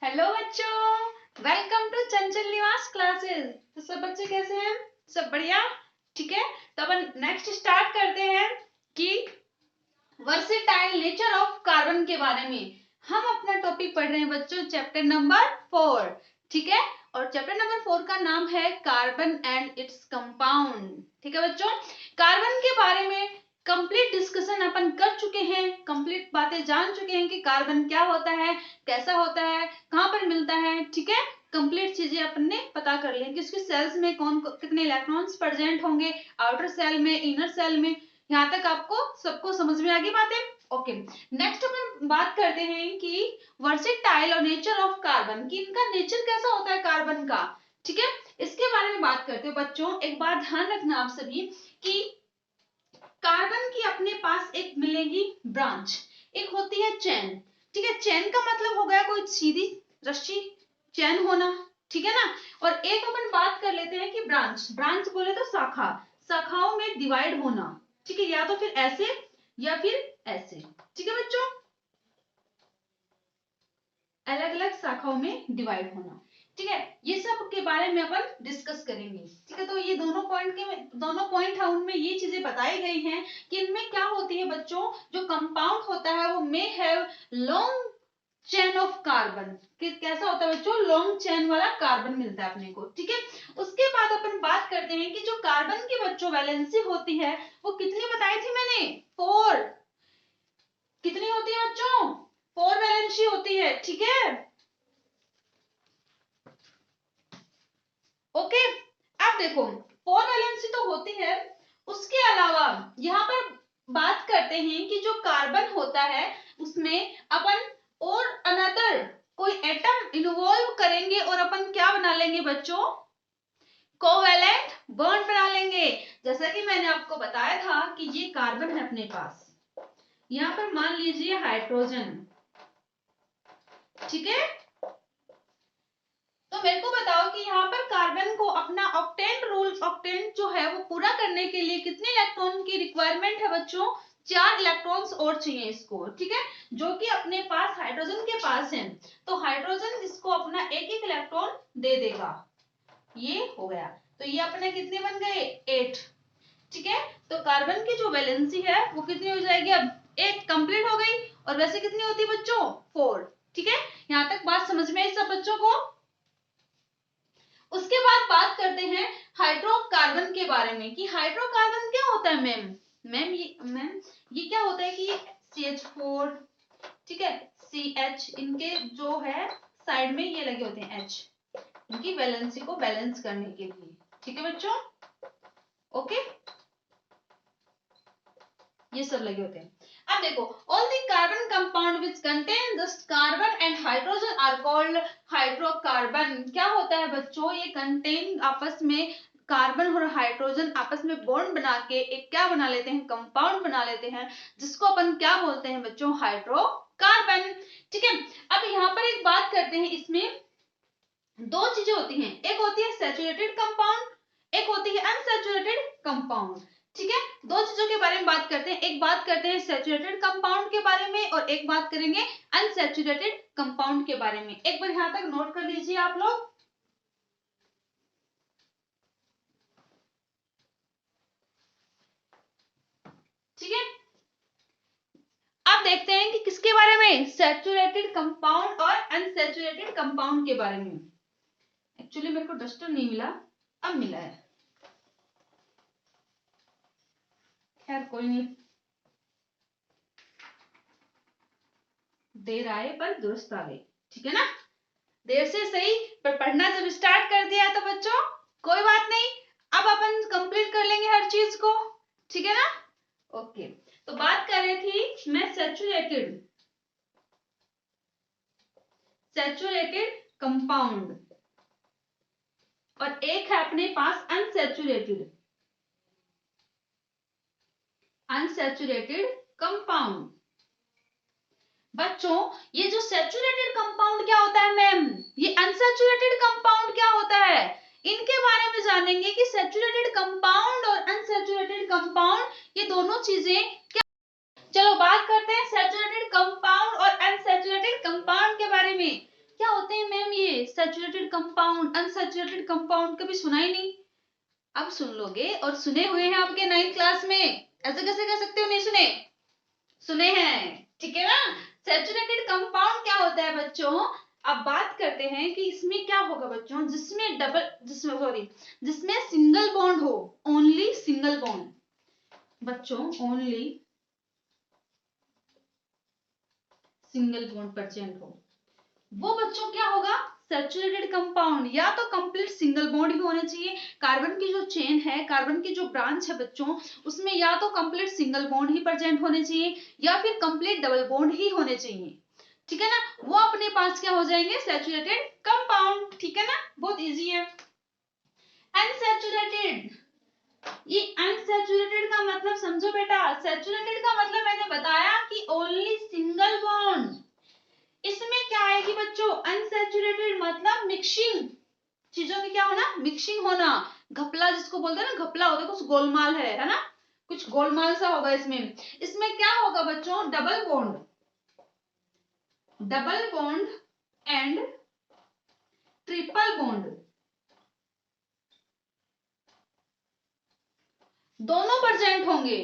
Hello बच्चों, welcome to चंचल निवास classes. तो सब बच्चे कैसे हैं? सब बढ़िया? ठीक है, तो अपन नेक्स्ट स्टार्ट करते हैं कि वर्सेटाइल नेचर ऑफ कार्बन के बारे में। हम अपना टॉपिक पढ़ रहे हैं बच्चों, चैप्टर नंबर 4। ठीक है, और चैप्टर नंबर 4 का नाम है कार्बन एंड इट्स कंपाउंड। ठीक है बच्चों, कार्बन के बारे में कंप्लीट डिस्कशन अपन कर चुके हैं, कंप्लीट बातें जान चुके हैं कि कार्बन क्या होता है, कैसा होता है, कहाँ पर मिलता है। ठीक है, कंप्लीट चीजें अपन ने पता कर ली कि उसके सेल्स में कौन कितने इलेक्ट्रॉन्स प्रेजेंट होंगे, आउटर सेल में, इनर सेल में। यहाँ तक आपको सबको समझ में आ गई बातें? ओके, नेक्स्ट अपन बात करते हैं कि वर्सेटाइल और नेचर ऑफ कार्बन, कि इनका नेचर कैसा होता है कार्बन का। ठीक है, इसके बारे में बात करते हैं बच्चों। एक बात ध्यान रखना आप सभी कि कार्बन की अपने पास एक मिलेगी ब्रांच, एक होती है चैन। ठीक है, चैन का मतलब हो गया कोई सीधी रस्सी चैन होना। ठीक है ना, और एक अपन बात कर लेते हैं कि ब्रांच, ब्रांच बोले तो शाखा, शाखाओं में डिवाइड होना। ठीक है, या तो फिर ऐसे या फिर ऐसे। ठीक है बच्चों, अलग अलग शाखाओं में डिवाइड होना। ठीक है, ये सब के बारे में अपन डिस्कस करेंगे। ठीक है, तो ये दोनों पॉइंट है, उनमें ये चीजें बताई गई हैं कि इनमें क्या होती है बच्चों। जो कंपाउंड होता है वो may have long chain of carbon, कि कैसा होता है बच्चों, लॉन्ग चेन वाला कार्बन मिलता है अपने को। ठीक है, उसके बाद अपन बात करते हैं कि जो कार्बन की बच्चों वैलेंसी होती है वो कितनी बताई थी मैंने? 4। कितनी होती है बच्चों? 4 वैलेंसी होती है। ठीक है, ओके। अब देखो, 4 वैलेंसी तो होती है, उसके अलावा यहाँ पर बात करते हैं कि जो कार्बन होता है उसमें अपन और अनदर कोई एटम इन्वॉल्व करेंगे और अपन क्या बना लेंगे बच्चों? कोवेलेंट बॉन्ड बना लेंगे। जैसा कि मैंने आपको बताया था कि ये कार्बन है अपने पास, यहाँ पर मान लीजिए हाइड्रोजन। ठीक है, तो मेरे को बताओ कि यहाँ पर कार्बन को अपना ऑक्टेन रूल, ऑक्टेन जो है वो पूरा करने के लिए कितने इलेक्ट्रॉन की रिक्वायरमेंट है बच्चों? 4 इलेक्ट्रॉन्स और चाहिए इसको। ठीक है, जो कि अपने पास हाइड्रोजन के पास है, तो हाइड्रोजन इसको अपना एक एक इलेक्ट्रॉन दे देगा। ये हो गया, तो ये अपने कितने बन गए? 8। ठीक है, तो कार्बन की जो वैलेंसी है वो कितनी हो जाएगी? अब 8 कंप्लीट हो गई, और वैसे कितनी होती है बच्चों? 4। ठीक है, यहाँ तक बात समझ में आई सब बच्चों को? उसके बाद बात करते हैं हाइड्रोकार्बन के बारे में, कि हाइड्रोकार्बन क्या होता है मैम ये क्या होता है कि CH4, ठीक है, CH, इनके जो है साइड में ये लगे होते हैं H, इनकी वैलेंसी को बैलेंस करने के लिए। ठीक है बच्चों, ओके, ये सब लगे होते हैं। अब देखो, all the carbon compound which contain just carbon and hydrogen are called hydrocarbon. क्या होता है बच्चों? ये कंटेन आपस में कार्बन और हाइड्रोजन आपस में बॉन्ड बना के एक क्या बना लेते हैं? कंपाउंड बना लेते हैं, जिसको अपन क्या बोलते हैं बच्चों? हाइड्रोकार्बन। ठीक है, अब यहाँ पर एक बात करते हैं, इसमें 2 चीजें होती हैं, एक होती है सैचुरेटेड कंपाउंड, एक होती है अनसैचुरेटेड कंपाउंड। ठीक है, 2 चीजों के बारे में बात करते हैं, एक बात करते हैं सैचुरेटेड कंपाउंड के बारे में और एक बात करेंगे अनसैचुरेटेड कंपाउंड के बारे में। एक बार यहां तक नोट कर लीजिए आप लोग। ठीक है, अब देखते हैं कि किसके बारे में? सैचुरेटेड कंपाउंड और अनसैचुरेटेड कंपाउंड के बारे में। एक्चुअली मेरे को डस्टर नहीं मिला, अब मिला है, खैर कोई नहीं, देर आए पर दुरुस्त आ गई। ठीक है ना, देर से सही, पर पढ़ना जब स्टार्ट कर दिया तो बच्चों कोई बात नहीं, अब अपन कंप्लीट कर लेंगे हर चीज को। ठीक है ना, ओके। तो बात कर रही थी मैं सैचुरेटेड कंपाउंड, और एक है अपने पास अनसैचुरेटेड कंपाउंड। बच्चों, ये जो सैचुरेटेड कंपाउंड क्या होता है मैम? ये अनसैचुरेटेड कंपाउंड क्या होता है? इनके बारे में जानेंगे कि सैचुरेटेड कंपाउंड और अनसैचुरेटेड कंपाउंड ये दोनों चीजें क्या। चलो बात करते हैं सैचुरेटेड कंपाउंड और अनसैचुरेटेड कंपाउंड के बारे में। क्या होते हैं सैचुरेटेड कंपाउंड, अनसैचुरेटेड कंपाउंड कभी सुना ही नहीं, अब सुन लोगे। और सुने हुए हैं आपके 9th क्लास में, ऐसे कैसे कह सकते हो नहीं सुने, सुने हैं, ठीक है ना। सैचुरेटेड कंपाउंड क्या होता है बच्चों, अब बात करते हैं कि इसमें क्या होगा बच्चों, जिसमें सिंगल बॉन्ड हो, ओनली सिंगल बॉन्ड बच्चों, ओनली सिंगल बॉन्ड प्रेजेंट हो, वो बच्चों क्या होगा, सैचुरेटेड कंपाउंड। या तो कंप्लीट सिंगल बॉन्ड ही होने चाहिए, कार्बन की जो चेन है, कार्बन की जो ब्रांच है बच्चों, उसमें या तो कंप्लीट सिंगल बॉन्ड ही प्रेजेंट होने चाहिए या फिर कंप्लीट डबल बॉन्ड ही होने चाहिए, ठीक है ना, वो अपने पास क्या हो जाएंगे, सैचुरेटेड कंपाउंड, ठीक है ना, बहुत इजी है। अनसैचुरेटेड, ये अनसैचुरेटेड का मतलब समझो बेटा, सैचुरेटेड का मतलब मैंने बताया कि ओनली सिंगल बॉन्ड, इसमें क्या आएगी बच्चों, अनसैचुरेटेड मतलब मिक्सिंग, चीजों की क्या होना, मिक्सिंग होना, घपला जिसको बोलते हैं ना, घपला होता है, कुछ गोलमाल है ना, कुछ गोलमाल सा होगा इसमें। इसमें क्या होगा बच्चों, double bond and triple bond, दोनों प्रेजेंट होंगे,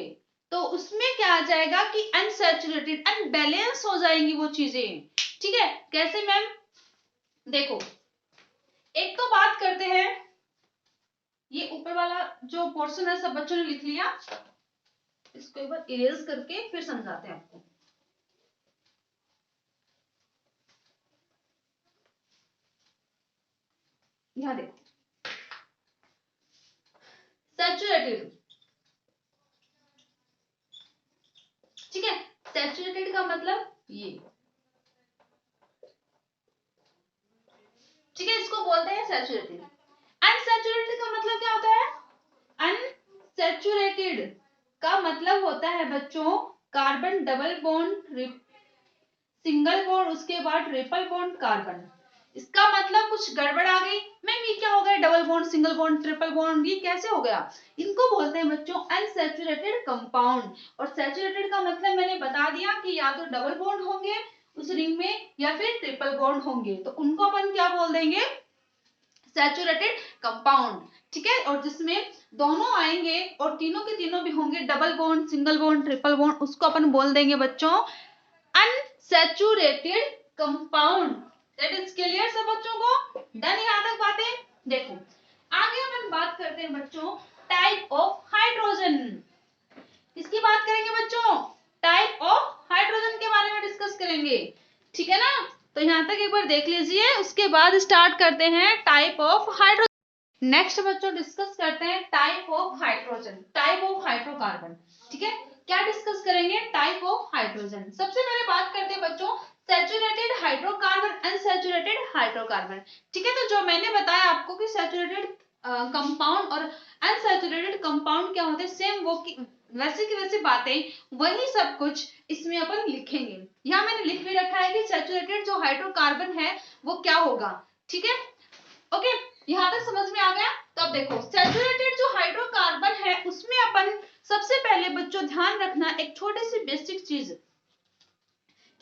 तो उसमें क्या आ जाएगा कि अनसैचुरेटेड, अनबैलेंस हो जाएंगी वो चीजें, ठीक है। कैसे मैम, देखो एक तो बात करते हैं, ये ऊपर वाला जो पोर्शन है सब बच्चों ने लिख लिया, इसको एक बार इरेज करके फिर समझाते हैं आपको। यहां देखो, सैचुरेटेड, ठीक है, सैचुरेटेड का मतलब ये, ठीक है, इसको बोलते हैं सैचुरेटेड। अनसैचुरेटेड का मतलब क्या होता है, अनसैचुरेटेड का मतलब होता है बच्चों, carbon double bond, single bond, उसके बाद ट्रिपल बॉन्ड कार्बन, इसका मतलब कुछ गड़बड़ आ गई मैम, ये क्या हो गया, double bond, single bond, triple bond, ये कैसे हो गया, इनको बोलते हैं बच्चों अनसैचुरेटेड कंपाउंड। और सैचुरेटेड का मतलब मैंने बता दिया कि या तो डबल बॉन्ड होंगे उस रिंग में या फिर ट्रिपल बॉन्ड होंगे, तो उनको अपन क्या बोल देंगे, सैचुरेटेड कंपाउंड, ठीक है। और जिसमें दोनों आएंगे और तीनों के तीनों भी होंगे double bond, single bond, triple bond, उसको अपन बोल देंगे बच्चों unsaturated compound. That is clear सब बच्चों को, डन यहां तक बातें। देखो आगे अपन बात करते हैं बच्चों टाइप ऑफ हाइड्रोजन, किसकी बात करेंगे बच्चों, टाइप ऑफ हाइड्रोजन के बारे में डिस्कस करेंगे, ठीक है ना। तो यहां तक एक बार देख लीजिए, उसके बाद स्टार्ट करते हैं टाइप ऑफ हाइड्रोजन। नेक्स्ट बच्चों डिस्कस करते हैं type of hydrogen, type of hydrocarbon, ठीक है। क्या डिस्कस करेंगे, टाइप ऑफ हाइड्रोजन। सबसे पहले बात करते हैं बच्चों सैचुरेटेड हाइड्रोकार्बन, अनसैचुरेटेड हाइड्रोकार्बन, ठीक है। तो जो मैंने बताया आपको कि सैचुरेटेड कंपाउंड और अनसैचुरेटेड कंपाउंड क्या होते हैं, सेम वो वैसे की वैसे बातें वही सब कुछ इसमें अपन लिखेंगे। यहाँ मैंने लिख भी रखा है कि सैचुरेटेड जो हाइड्रोकार्बन है वो क्या होगा, ठीक है, ओके, यहाँ तक समझ में आ गया। तो अब देखो सैचुरेटेड जो हाइड्रोकार्बन है उसमें अपन सबसे पहले बच्चों ध्यान रखना एक छोटी सी बेसिक चीज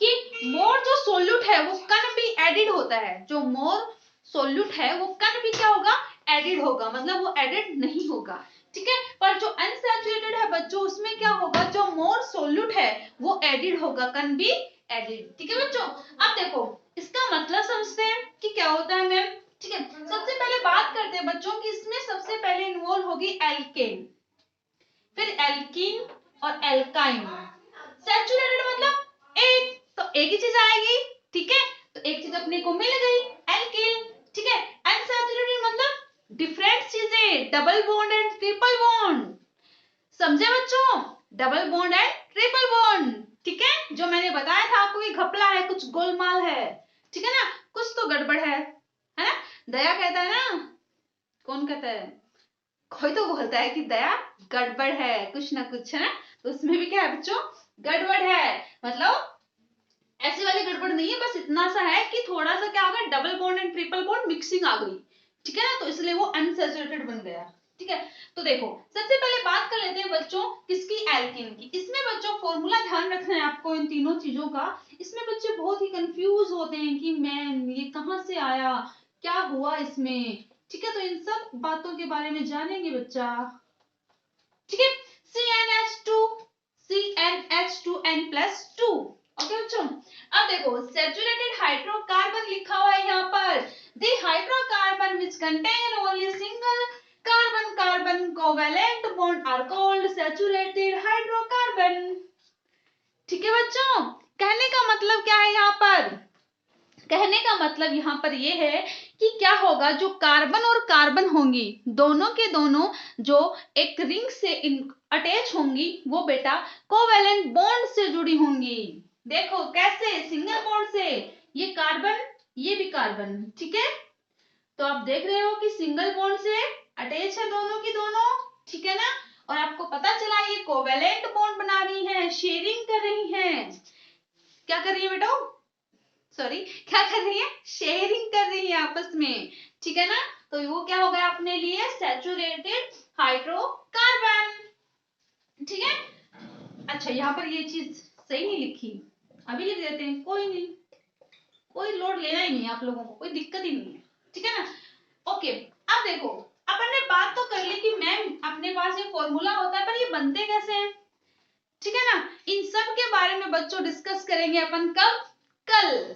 कि मोर जो सोल्यूट है वो कन भी एडिड होता है, जो मोर सोल्यूट है वो कन भी क्या होगा, एडिड होगा, मतलब वो एडिड नहीं होगा, ठीक है। पर जो अनसैचुरेटेड है बच्चों उसमें क्या होगा, जो मोर सोल्यूट है वो एडिड होगा, कन भी एडिड, ठीक है बच्चों। अब देखो इसका मतलब समझते हैं कि क्या होता है मैम, ठीक है। सबसे पहले बात करते हैं बच्चों कि इसमें सबसे पहले इन्वॉल्व होगी एल्केन, फिर एल्कीन और एल्काइन। सैचुरेटेड मतलब एक, तो एक ही चीज आएगी, ठीक है, तो एक चीज अपने को मिल गई एल्किल, ठीक है। अनसैचुरेटेड मतलब डिफरेंट चीजें, double bond and triple bond, समझे बच्चों, double bond and triple bond, ठीक है। जो मैंने बताया था आपको ये घपला है, कुछ गोलमाल है, ठीक है ना, कुछ तो गड़बड़ है ना। दया कहता है ना, कौन कहता है, कोई तो बोलता है कि दया गड़बड़ है कुछ ना कुछ, है ना, तो उसमें भी क्या है बच्चों, गड़बड़ है, मतलब ऐसी वाली गड़बड़ नहीं है, बस इतना सा है कि थोड़ा सा क्या होगा, double bond and triple bond mixing आ गई, ठीक है ना, तो इसलिए वो अनसैचुरेटेड बन गया, ठीक है। तो देखो सबसे पहले बात कर लेते हैं बच्चों किसकी, एल्कीन की। इसमें बच्चों फॉर्मूला ध्यान रखना है आपको इन तीनों चीजों का, इसमें बच्चे बहुत ही कंफ्यूज होते हैं कि मैम ये कहाँ से आया, क्या हुआ इसमें, ठीक है। तो इन सब बातों के बारे में जानेंगे बच्चा, ठीक है। CnH2 CnH2n+2, ओके बच्चों। अब देखो सैचुरेटेड हाइड्रोकार्बन लिखा हुआ है यहाँ पर, the hydrocarbon which contain only single carbon carbon covalent bond are called saturated hydrocarbon, ठीक है बच्चों। कहने का मतलब क्या है यहाँ पर, कहने का मतलब यहाँ पर ये है कि क्या होगा, जो कार्बन और कार्बन होंगी दोनों के दोनों जो एक रिंग से अटैच होंगी वो बेटा कोवेलेंट बॉन्ड से जुड़ी होंगी। देखो कैसे, सिंगल बॉन्ड से, ये कार्बन ये भी कार्बन, ठीक है। तो आप देख रहे हो कि सिंगल बॉन्ड से अटैच है दोनों की दोनों, ठीक है ना। और आपको पता चला ये कोवेलेंट बॉन्ड बना रही है, शेयरिंग कर रही है, क्या कर रही है बेटा, सॉरी क्या कर रही है, शेयरिंग कर रही है आपस में, ठीक है ना। तो वो क्या हो गया अपने लिए, सैचुरेटेड हाइड्रोकार्बन, ठीक है। अच्छा यहाँ पर ये चीज सही नहीं लिखी, अभी लिख देते हैं, कोई नहीं, कोई लोड लेना ही नहीं है आप लोगों को, कोई दिक्कत ही नहीं है, ठीक है ना। ओके अब देखो, अपन ने बात तो कर ली कि मैम अपने पास ये फॉर्मूला होता है पर ये बनते कैसे हैं, ठीक है ना। इन सब के बारे में बच्चों डिस्कस करेंगे अपन कब, कल,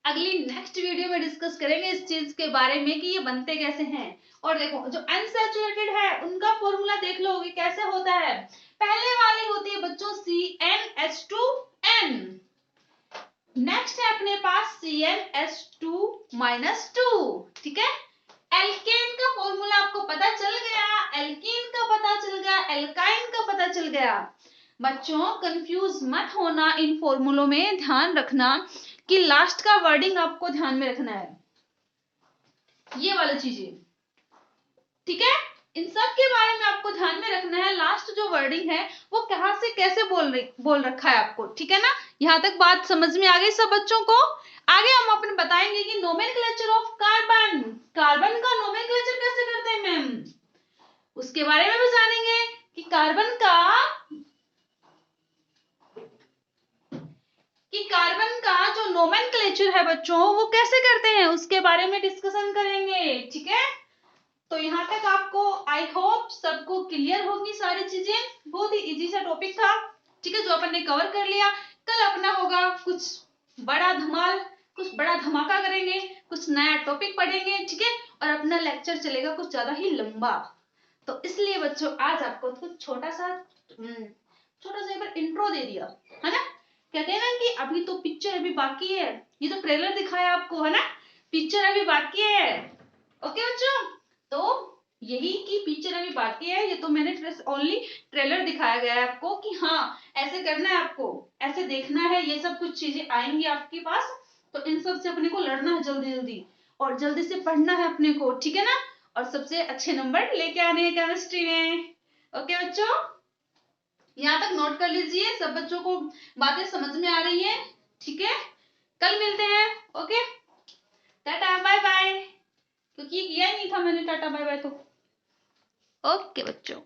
अगली नेक्स्ट वीडियो में डिस्कस करेंगे इस चीज के बारे में कि ये बनते कैसे हैं। और देखो जो अनसैचुरेटेड है उनका फॉर्मूला देख लोगे कैसे होता है, पहले वाली होती है बच्चों CnH2n, नेक्स्ट है अपने पास CnH2-2, ठीक है। एल्केन का फॉर्मूला आपको पता चल गया, एल्कीन का पता चल गया, एल्काइन का पता चल गया। बच्चों कंफ्यूज मत होना इन फॉर्मूलों में, ध्यान रखना कि लास्ट का वर्डिंग आपको ध्यान में रखना है, ये वाली चीजें, ठीक है। इन सब के बारे में आपको ध्यान में रखना है, लास्ट जो वर्डिंग है वो कहां से कैसे बोल रखा है आपको, ठीक है ना। यहां तक बात समझ में आ गई सब बच्चों को। आगे हम अपन बताएंगे कि नोमेनक्लेचर ऑफ कार्बन, कार्बन का नोमेनक्लेचर कैसे करते हैं मैम, उसके बारे में भी जानेंगे कि कार्बन का जो नोमेनक्लेचर है बच्चों वो कैसे करते हैं, उसके बारे में डिस्कशन करेंगे, ठीक है। तो यहाँ तक आपको आई होप सबको क्लियर होगी सारी चीजें, बहुत ही इजी सा टॉपिक था, ठीक है, जो अपन ने कवर कर लिया। कल अपना होगा कुछ बड़ा धमाल, कुछ बड़ा धमाका करेंगे, कुछ नया टॉपिक पढ़ेंगे, ठीक है। और अपना लेक्चर चलेगा कुछ ज्यादा ही लंबा, तो इसलिए बच्चों आज आपको कुछ छोटा सा एक बार इंट्रो दे दिया है ना। कहते हैं ना कि अभी तो पिक्चर अभी बाकी है, ये तो ट्रेलर दिखाया आपको है ना, पिक्चर अभी बाकी है, ओके बच्चों। तो यही की पिक्चर अभी बाकी है, ये तो मैंने ओनली ट्रेलर दिखाया गया है आपको कि हाँ ऐसे करना है, आपको ऐसे देखना है, ये सब कुछ चीजें आएंगी आपके पास, तो इन सब से अपने को लड़ना है जल्दी जल्दी, और जल्दी से पढ़ना है अपने को, ठीक है ना। और सबसे अच्छे नंबर लेके आने हैं केमिस्ट्री में, ओके बच्चों। यहाँ तक नोट कर लीजिए, सब बच्चों को बातें समझ में आ रही है, ठीक है। कल मिलते हैं, ओके, टाटा बाय बाय, क्योंकि ये किया ही नहीं था मैंने टाटा बाय बाय तो, ओके बच्चों।